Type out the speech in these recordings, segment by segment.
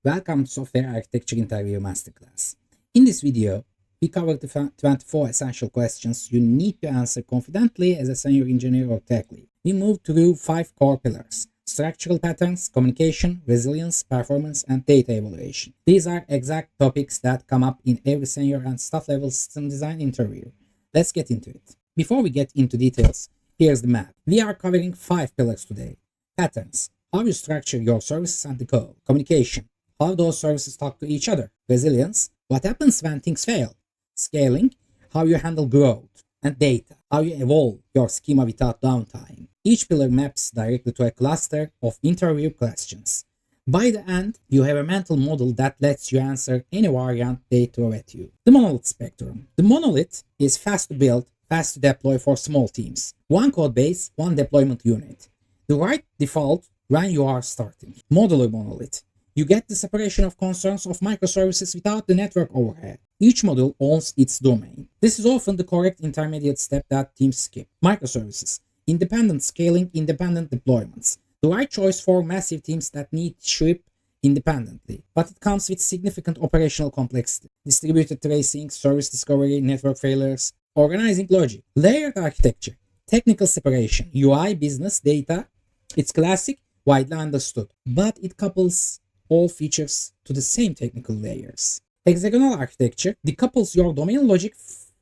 Welcome to Software Architecture Interview Masterclass. In this video, we cover the 24 essential questions you need to answer confidently as a senior engineer or tech lead. We move through 5 core pillars: structural patterns, communication, resilience, performance, and data evaluation. These are exact topics that come up in every senior and staff level system design interview. Let's get into it. Before we get into details, here's the map. We are covering 5 pillars today. Patterns: how you structure your services and the code. Communication: how those services talk to each other. Resilience: what happens when things fail. Scaling: how you handle growth. And data: how you evolve your schema without downtime. Each pillar maps directly to a cluster of interview questions. By the end, you have a mental model that lets you answer any variant they throw at you. The Monolith spectrum. The Monolith is fast to build, fast to deploy for small teams. One code base, one deployment unit. The right default when you are starting. Modular Monolith. You get the separation of concerns of microservices without the network overhead. Each module owns its domain. This is often the correct intermediate step that teams skip. Microservices: independent scaling, independent deployments. The right choice for massive teams that need ship independently, but it comes with significant operational complexity. Distributed tracing, service discovery, network failures, organizing logic. Layered architecture: technical separation, UI, business, data. It's classic, widely understood, but it couples all features to the same technical layers. Hexagonal architecture decouples your domain logic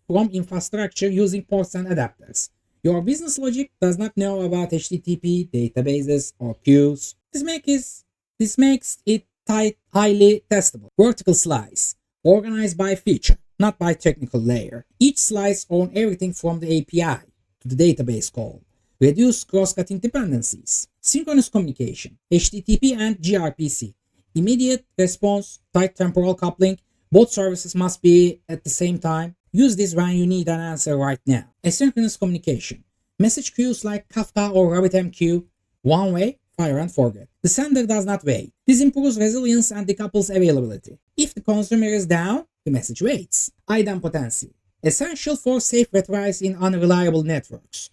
from infrastructure using ports and adapters. Your business logic does not know about HTTP, databases, or queues. This makes it highly testable. Vertical slice: organized by feature, not by technical layer. Each slice owns everything from the API to the database call. Reduce cross-cutting dependencies. Synchronous communication: HTTP and gRPC. Immediate response, tight temporal coupling. Both services must be at the same time. Use this when you need an answer right now. Asynchronous communication: message queues like Kafka or RabbitMQ. One way, fire and forget. The sender does not wait. This improves resilience and decouples availability. If the consumer is down, the message waits. Idempotency: essential for safe retries in unreliable networks.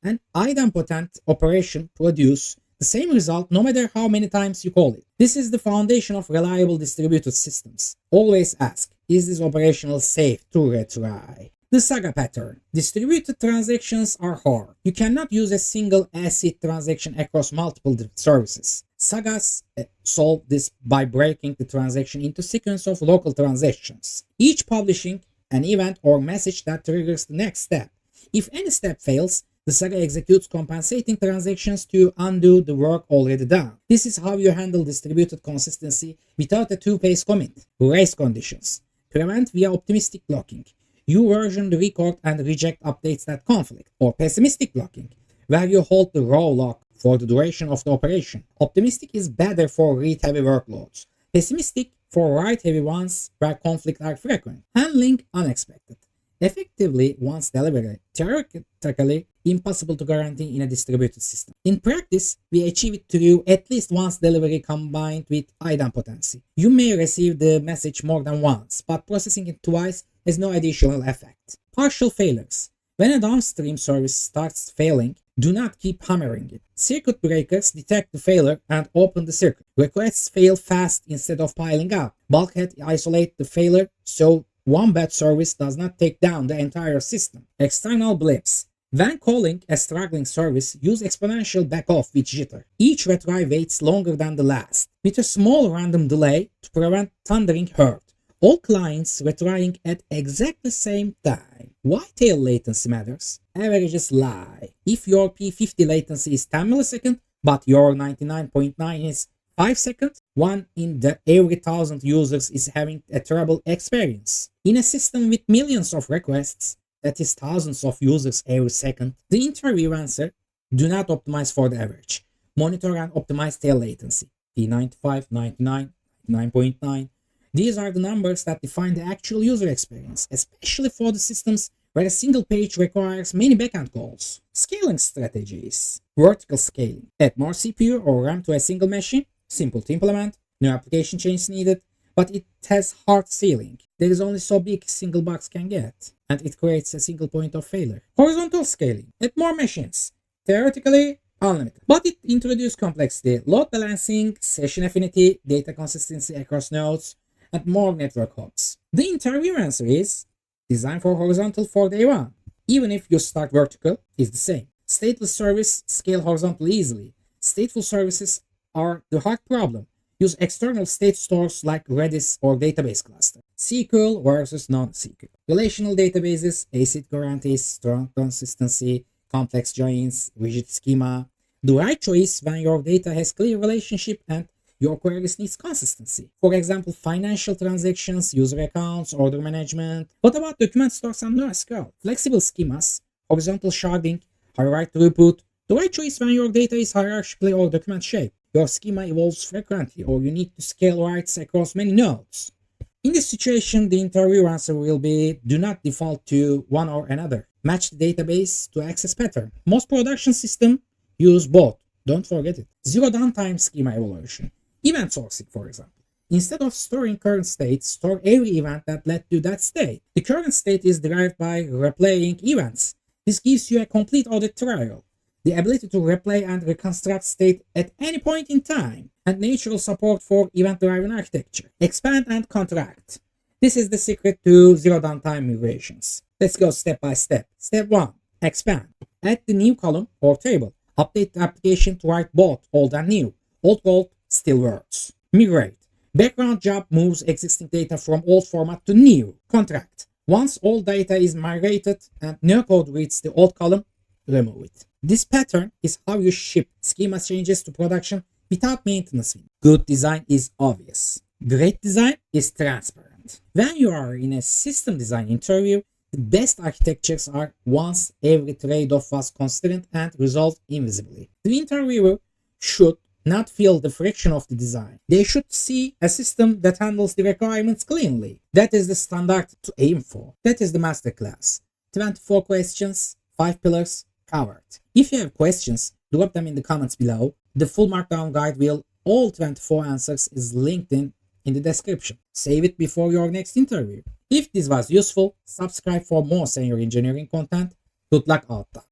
An idempotent operation produces the same result no matter how many times you call it. This is the foundation of reliable distributed systems. Always ask, is this operational safe to retry? The Saga pattern. Distributed transactions are hard. You cannot use a single ACID transaction across multiple services. Sagas solve this by breaking the transaction into sequence of local transactions, each publishing an event or message that triggers the next step. If any step fails, the Saga executes compensating transactions to undo the work already done. This is how you handle distributed consistency without a two-phase commit. Race conditions: prevent via optimistic blocking. You version the record and reject updates that conflict. Or pessimistic blocking, where you hold the raw lock for the duration of the operation. Optimistic is better for read-heavy workloads. Pessimistic for write-heavy ones where conflicts are frequent. Handling unexpected. Effectively once delivered, theoretically impossible to guarantee in a distributed system. In practice, we achieve it through at least once delivery combined with idempotency. You may receive the message more than once, but processing it twice has no additional effect. Partial failures: when a downstream service starts failing, do not keep hammering it. Circuit breakers detect the failure and open the circuit. Requests fail fast instead of piling up. Bulkhead isolate the failure so one bad service does not take down the entire system. External blips: when calling a struggling service, use Exponential Backoff with jitter. Each retry waits longer than the last, with a small random delay to prevent thundering hurt. All clients retrying at exactly the same time. Why tail latency matters? Averages lie. If your P50 latency is 10 milliseconds, but your 99.9 is 5 seconds, one in every 1,000 users is having a terrible experience. In a system with millions of requests, that is thousands of users every second, the interview answer: do not optimize for the average. Monitor and optimize tail latency. P95, 99, 99.9. These are the numbers that define the actual user experience, especially for the systems where a single page requires many backend calls. Scaling strategies: vertical scaling. Add more CPU or RAM to a single machine. Simple to implement, no application change needed, but it has hard ceiling. There is only so big a single box can get, and it creates a single point of failure. Horizontal scaling: add more machines. Theoretically, unlimited. But it introduced complexity, load balancing, session affinity, data consistency across nodes, and more network hops. The interview answer is design for horizontal for day one. Even if you start vertical, it's the same. Stateless service scale horizontally easily. Stateful services are the hard problem. Use external state stores like Redis or database cluster. SQL versus non-SQL. Relational databases, ACID guarantees, strong consistency, complex joins, rigid schema. The right choice when your data has clear relationship and your queries needs consistency. For example, financial transactions, user accounts, order management. What about document stores and NoSQL? Flexible schemas, horizontal sharding, high write throughput. The right choice when your data is hierarchically or document shaped. Your schema evolves frequently or you need to scale writes across many nodes. In this situation, the interview answer will be do not default to one or another. Match the database to access pattern. Most production systems use both. Don't forget it. Zero-downtime schema evaluation. Event sourcing, for example. Instead of storing current state, store every event that led to that state. The current state is derived by replaying events. This gives you a complete audit trial. The ability to replay and reconstruct state at any point in time, and natural support for event-driven architecture. Expand and contract. This is the secret to zero-downtime migrations. Let's go step by step. Step 1. Expand. Add the new column or table. Update the application to write both old and new. Old code still works. Migrate. Background job moves existing data from old format to new. Contract. Once all data is migrated and no code reads the old column, remove it. This pattern is how you ship schema changes to production without maintenance. Good design is obvious. Great design is transparent. When you are in a system design interview, the best architectures are ones every trade-off was considered and resolved invisibly. The interviewer should not feel the friction of the design. They should see a system that handles the requirements cleanly. That is the standard to aim for. That is the masterclass. 24 questions, 5 pillars, covered. If you have questions, drop them in the comments below. The full markdown guide with all 24 answers is linked in the description. Save it before your next interview. If this was useful, subscribe for more senior engineering content. Good luck out there.